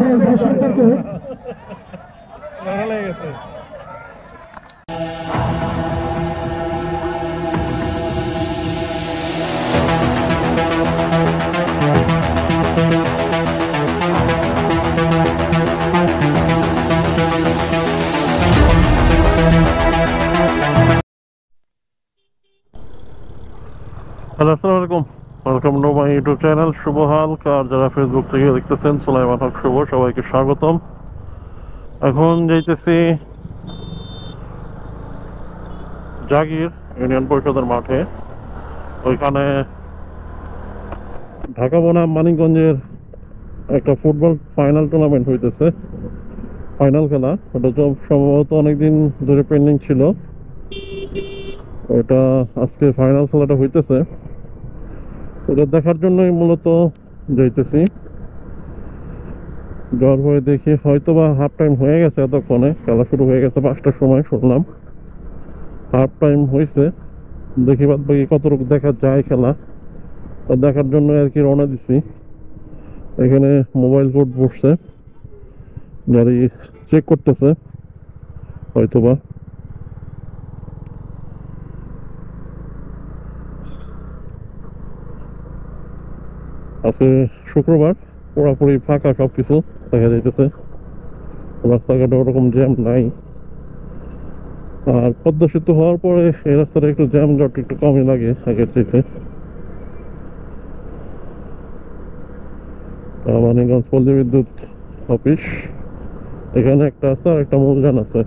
সকল দর্শকদেরকে হ্যালো, আসসালামু আলাইকুম। Welcome to my YouTube channel শুভ হাল। আর যারা ফেসবুক থেকে দেখতেছেন, সুলাইমান হক শুভ, সবাইকে স্বাগতম। এখন যাইতেছি জাগির ইউনিয়ন পরিষদের মাঠে। ওইখানে ঢাকা বনাম মানিকগঞ্জের একটা ফুটবল ফাইনাল টুর্নামেন্ট হইতেছে, ফাইনাল খেলা। ওটা সম্ভবত অনেকদিন ধরে পেন্ডিং ছিল, ওটা আজকে ফাইনাল খেলাটা হইতেছে। ওটা দেখার জন্যই মূলত যাইতেছি। যাওয়ার পরে দেখি হয়তো বা হাফ টাইম হয়ে গেছে, এতক্ষণে খেলা শুরু হয়ে গেছে 5টার সময় শুনলাম। হাফ টাইম হয়েছে, দেখি বাদ বাকি কতটুকু দেখা যায় খেলা, দেখার জন্য আর কি রওনা দিছি। এখানে মোবাইল কোড বসছে, গাড়ি চেক করতেছে হয়তো বা। আজকে শুক্রবার, পুরোপুরি ফাঁকা সবকিছু দেখা যাইতেছে, রাস্তাঘাটে ওরকম জ্যাম নাই। আর পদ্মা সেতু হওয়ার পরে এই রাস্তাটা একটু জ্যাম জট একটু কমই লাগে আগের চাইতে। মানিকগঞ্জ পল্লী বিদ্যুৎ অফিস এখানে একটা আছে, আর একটা মূলযান আছে।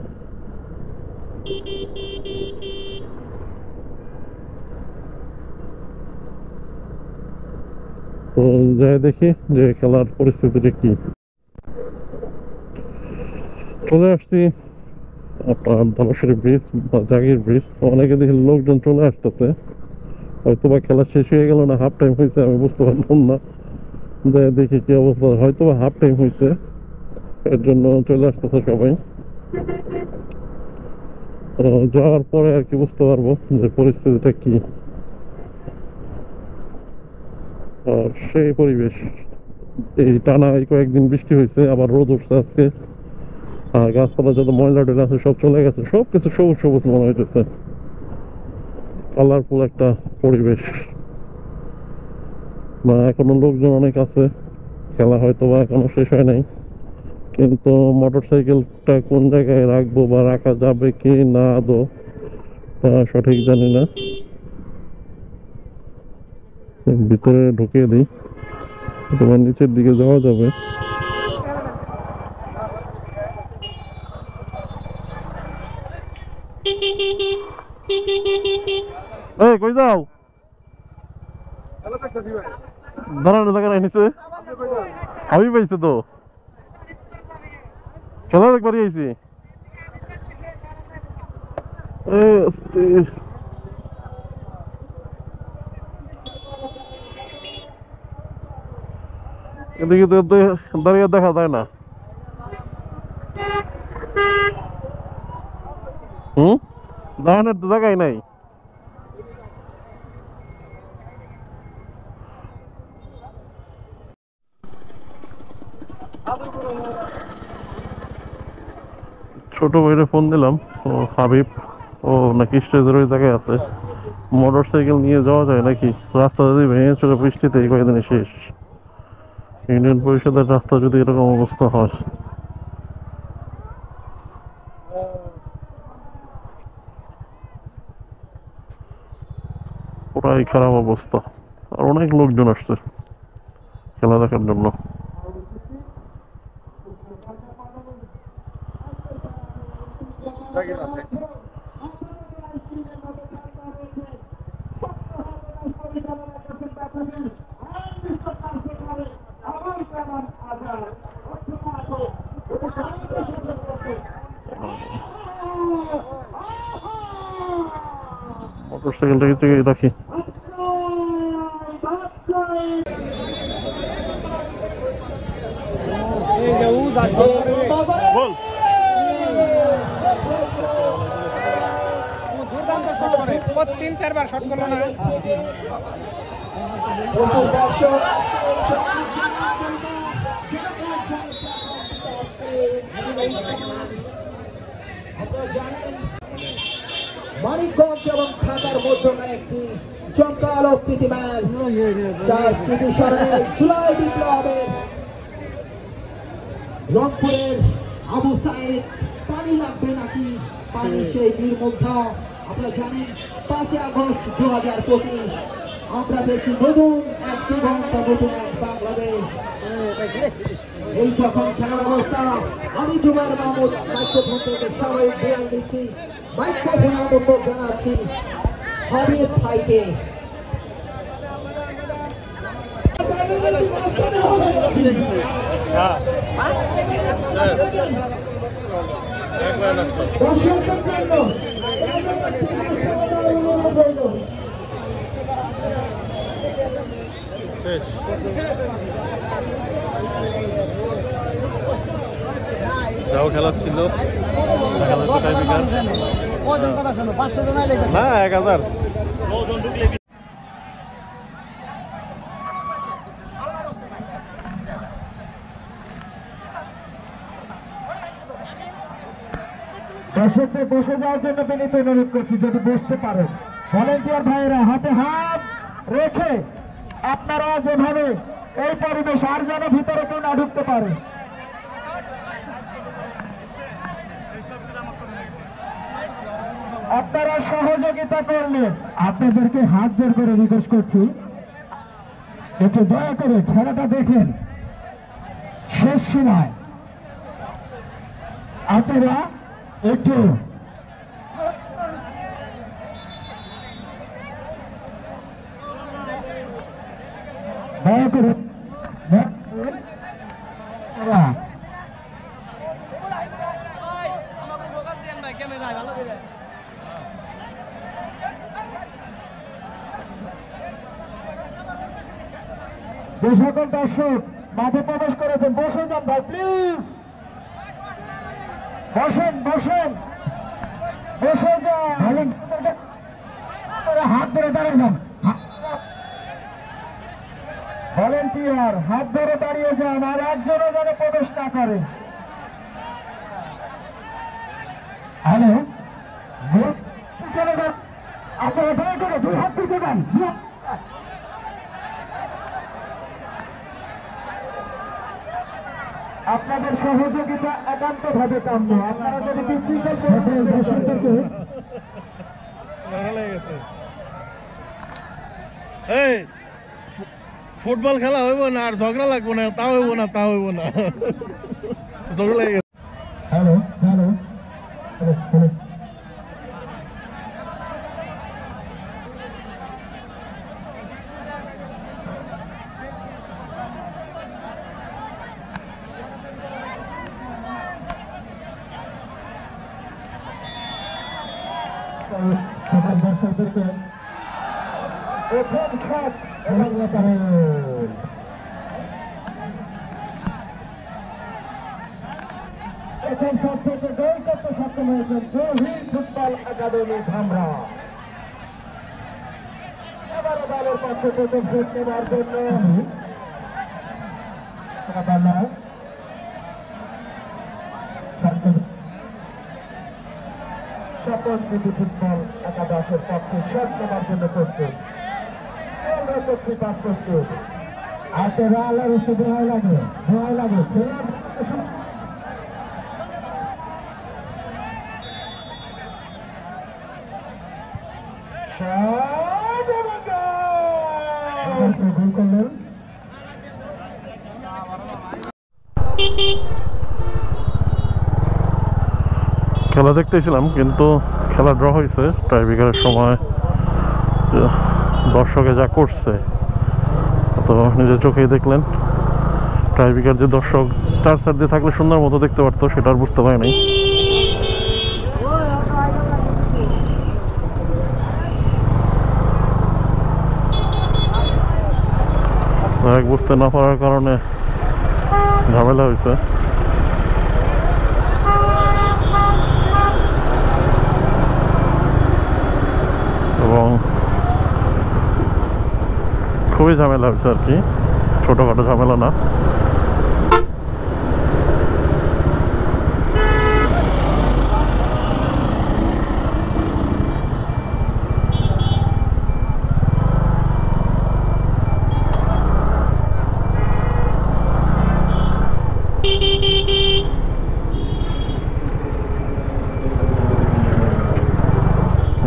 তো যাই দেখি যে খেলার পরিস্থিতিটা কি। চলে আসছি আপনার ধলেশ্বরী ব্রিজ বা জাগির ব্রিজ। অনেকে দেখি লোকজন চলে আসতেছে, হয়তো বা খেলা শেষ হয়ে গেল না হাফ টাইম হয়েছে, আমি বুঝতে পারলাম না। যাই দেখি কি অবস্থা, হয়তো বা হাফ টাইম হয়েছে, এর জন্য চলে আসতেছে সবাই। যাওয়ার পরে আর কি বুঝতে পারবো যে পরিস্থিতিটা কি। আর সেই পরিবেশ, এই টানা এই কয়েকদিন বৃষ্টি হয়েছে, আবার রোদ উঠছে আজকে। আর গাছপালা যত ময়লা টয়লা আছে সব চলে গেছে, সব কিছু সবুজ সবুজ মনে হইতেছে, কালারফুল একটা পরিবেশ। না এখনো লোকজন অনেক আছে, খেলা হয়তো বা এখনো শেষ হয় নাই, কিন্তু মোটর সাইকেলটা কোন জায়গায় রাখবো বা রাখা যাবে কি না আদৌ তা সঠিক জানি না। ভিতরে ঢুকিয়ে দিই, তোমার নিচের দিকে যাওয়া যাবে। এই কই যাও? দাঁড়ানো জায়গা নাই নিচে, আমি পাইছি তো খেলা একবারই আইছি। এদিকে দাঁড়িয়ে দেখা যায় না। দাঁড়ানোর তো জায়গায় নাই। ছোট ভাইরে ফোন দিলাম, ও হাবিব, ও নাকি স্টেজের ওই জায়গায় আছে। মোটর সাইকেল নিয়ে যাওয়া যায় নাকি? রাস্তা যদি ভেঙে চলে বৃষ্টিতে এই কয়েকদিনে শেষ। ইউনিয়ন পরিষদের রাস্তা যদি এরকম অবস্থা হয়, পুরাই খারাপ অবস্থা। আর অনেক লোকজন আসছে খেলা দেখার জন্য। মোটরসাইকেলটাকে থেকে রাখি। বল তিন চারবার শট করলো না। আপনারা জানেন মানিকগঞ্জ এবং ঢাকার মধ্যকার একটি জমকালো প্রীতি ম্যাচ, যার স্মৃতি স্মরণে জুলাই বিপ্লবের রংপুরের আবু সাইদ পানি লাগবে নাকি পানি সেই বীর মুগ্ধা। আপনারা জানেন 5 আগস্ট 2025 আমরা দেখছি নতুন এক দিগন্ত, নতুন এক বাংলাদেশ। এই যখন খেলার অবস্থা, আমি জুবাইর মাহমুদ মাইক্রোফোন থেকে সবাই বয়ান দিচ্ছি, মাইক্রোফোন আমন্ত্রণ জানাচ্ছি হাবিব ভাইকে। দর্শকদের জন্য যাও খেলা ছিল না 1000 দর্শকদের বসে যাওয়ার জন্য বিনীত অনুরোধ করছি, যদি বসতে পারেন। ভলেন্টিয়ার ভাইয়েরা হাতে হাত রেখে আপনারা যেভাবে এই পরিবেশ, আর যেন ভিতরে কেউ না ঢুকতে পারে। আপনারা সহযোগিতা করলে আপনাদেরকে হাত জোর করে রিকোয়েস্ট করছি, একটু দয়া করে খেলাটা দেখেন। শেষ সময় আপনারা একটু দয়া করে যে সকল দর্শক মাঠে প্রবেশ করেছেন বসে যান ভাই, প্লিজ বসেন বসেন বসে যান। হাত ধরে দাঁড়ান, ভলেন্টিয়ার হাত ধরে দাঁড়িয়ে যান, আর একজনও যেন প্রবেশ না করে। হ্যালো, পিছনে যান আপনারা, দয়া করে 2 হাত পিছিয়ে যান। আপনাদের সহযোগিতা একান্ত ভাবে কাম্য। আপনারা যদি বিশৃঙ্খল ফুটবল খেলা হইব না, আর ঝগড়া লাগবো না, তা হইব না, তা হইব না, ঝগড়া লেগে গেছে। হ্যালো হ্যালো সবার দর্শকদেরকে প্রথম শট প্রথম শট থেকে গোল করতে সক্ষম হয়েছেন জহির ফুটবল একাডেমি ধামরা। এবারে দলের পক্ষে প্রথম শট নেওয়ার জন্য স্বপন সিটি ফুটবল একাদশের পক্ষে শট নেওয়ার জন্য প্রস্তুত। প্রস্তুত হাতে আল্লাহর হস্তে দোহাই লাগে, দোহাই লাগে। গোল করলেন। খেলা দেখতেছিলাম, কিন্তু খেলা ড্র হয়েছে। টাইব্রেকারের সময় দর্শকে যা করছে তো নিজের চোখেই দেখলেন। টাইব্রেকার যে দর্শক 4 সাইড দিয়ে থাকলে সুন্দর মতো দেখতে পারতো, সেটা আর বুঝতে পারেনি। বুঝতে না পারার কারণে ঝামেলা হয়েছে। এবং খুবই ঝামেলা হয়েছে আর কি, ছোটখাটো ঝামেলা না।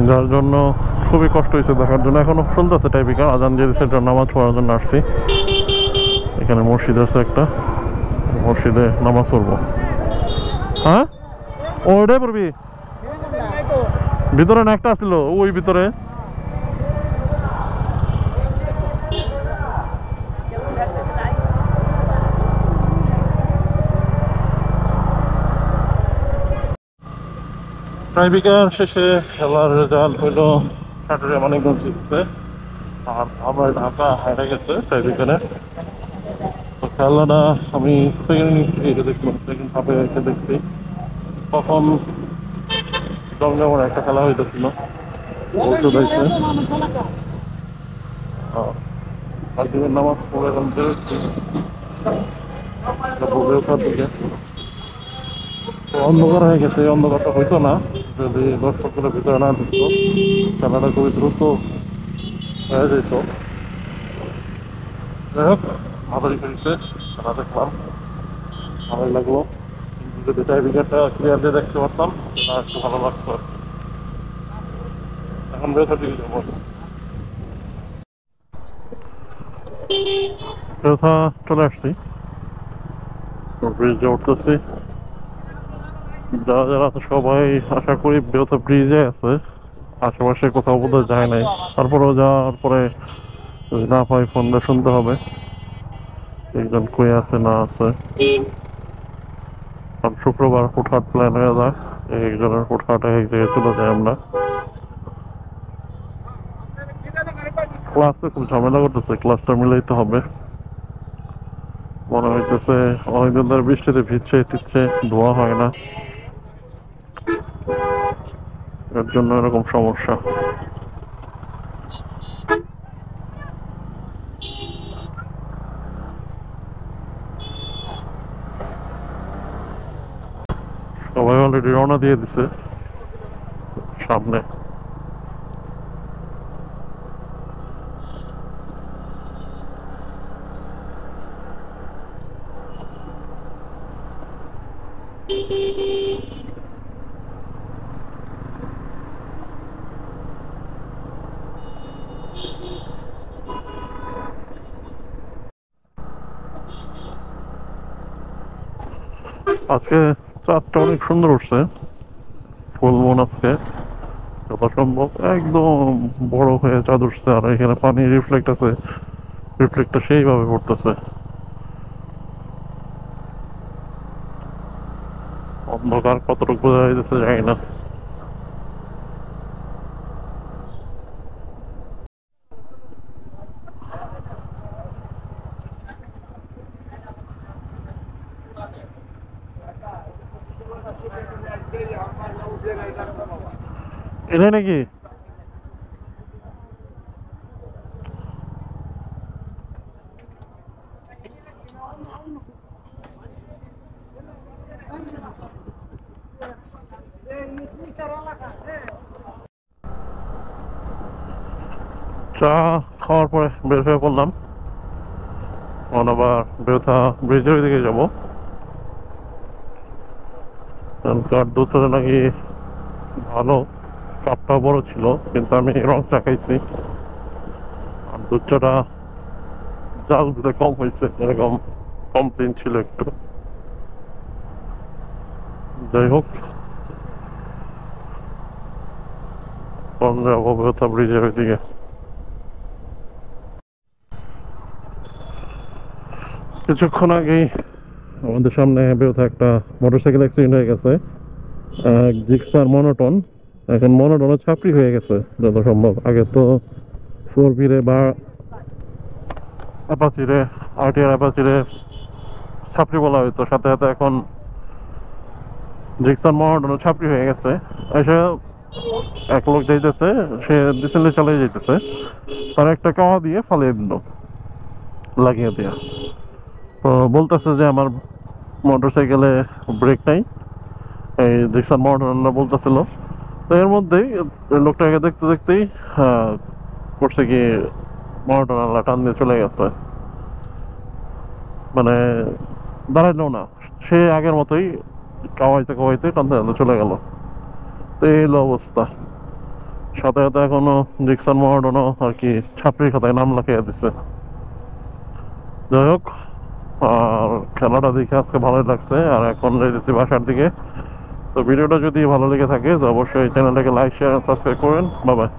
যার জন্য খুবই কষ্ট হয়েছে দেখার জন্য। এখনো চলতেছে টাইপিকা, আজান দিয়ে দিচ্ছে, নামাজ পড়ার জন্য আসছি। এখানে মসজিদ আছে একটা, মসজিদে নামাজ পড়বো। হ্যাঁ ওইটাই পড়বি? ভিতরে না একটা আসছিল ওই ভিতরে। টাইপিকার শেষে খেলার রেজাল্ট হইলো সাটুরিয়া মানিকগঞ্জ জিতছে, আর আমরা ঢাকা হেরে গেছে টাইপিকারে। তো খেলাটা আমি সেকেন্ড দেখলাম, সেকেন্ড হাফে এসে দেখছি তখন জমজমর একটা খেলা হইতেছিল, দেখছে আজকের নামাজ পড়ে এখন বেরোচ্ছি দিকে। তো অন্ধকার হয়ে গেছে, অন্ধকারটা হইতো না যদি দর্শকগুলো ভিতরে না ঢুকতো, খেলাটা খুবই দ্রুত হয়ে যেত। যাই হোক ভালোই ফিরছে, খেলা দেখলাম, ভালোই লাগলো। কিন্তু যদি টাইপিকারটা ক্লিয়ার দিয়ে দেখতে পারতাম সেটা একটু ভালো লাগতো আর কি। এখন বেরোতে দিকে যাবো, বেরোথা চলে আসছি, ব্রিজে উঠতেছি। যারা যারা সবাই আশা করি বেরোতে ব্রিজে আছে, আশেপাশে কোথাও বোধহয় যায় নাই। তারপরেও যাওয়ার পরে যদি না পাই ফোন দিয়ে শুনতে হবে একজন কই আছে না আছে। কারণ শুক্রবার হুটহাট প্ল্যান হয়ে যায়, একজনের হুটহাট এক জায়গায় চলে যাই আমরা। ক্লাসে খুব ঝামেলা করতেছে, ক্লাসটা মিলাইতে হবে। মনে হইতেছে অনেকদিন ধরে বৃষ্টিতে ভিজছে টিচ্ছে, ধোয়া হয় না, এর জন্য এরকম সমস্যা। সবাই অলরেডি রওনা দিয়ে দিছে সামনে। আজকে চাঁদটা অনেক সুন্দর উঠছে, ফুল মন আজকে যত সম্ভব একদম বড় হয়ে চাঁদ উঠছে। আর এখানে পানি রিফ্লেক্ট আছে, রিফ্লেক্টটা সেইভাবে পড়তেছে। অন্ধকার কতটুকু বোঝা যাইতেছে জানি না। এটাই নাকি? চা খাওয়ার পরে বের হয়ে পড়লাম, আবার বেরোথা ব্রিজের দিকে যাবো। কার দুধটা নাকি ভালো, কাপটা বড় ছিল কিন্তু আমি রং চা খাইছি, আর দুধ চাটা জাল দিতে কম হয়েছে এরকম কমপ্লেন ছিল একটু। যাই হোক যাবো বেরোথা ব্রিজের ওইদিকে। কিছুক্ষণ আগেই আমাদের সামনে বেরোতে একটা মোটরসাইকেল অ্যাক্সিডেন্ট হয়ে গেছে, জিক্সার মনোটন। এখন মনোটনও ছাপড়ি হয়ে গেছে যত সম্ভব। আগে তো 4V বা অ্যাপাচিরে, আরটিআর অ্যাপাচিরে ছাপড়ি বলা হইতো, সাথে সাথে এখন জিক্সার মনোটনও ছাপড়ি হয়ে গেছে। এসে এক লোক যাইতেছে, সে রিসেন্টলি চালিয়ে যাইতেছে, তার একটা কাওয়া দিয়ে ফালিয়ে দিল, লাগিয়ে দেয়া। তো বলতেছে যে আমার মোটরসাইকেলে ব্রেক নাই, এই জিক্সার মনোটনটা বলতেছিল। তো এর মধ্যেই লোকটাকে দেখতে দেখতেই করছে কি মনোটন আল্লাহ টান দিয়ে চলে গেছে। মানে দাঁড়াইলো না, সে আগের মতোই কাওয়াইতে কাওয়াইতে টানতে টানতে চলে গেল। তো এই হলো অবস্থা। সাথে সাথে এখনো ডিকসন মহারডনও আর কি ছাত্রী খাতায় নাম লেখিয়ে দিচ্ছে। যাই হোক, আর খেলাটা দেখে আজকে ভালোই লাগছে। আর এখন যাইতেছি বাসার দিকে। তো ভিডিওটা যদি ভালো লেগে থাকে তো অবশ্যই চ্যানেলটাকে লাইক শেয়ার সাবস্ক্রাইব করেন। Bye bye.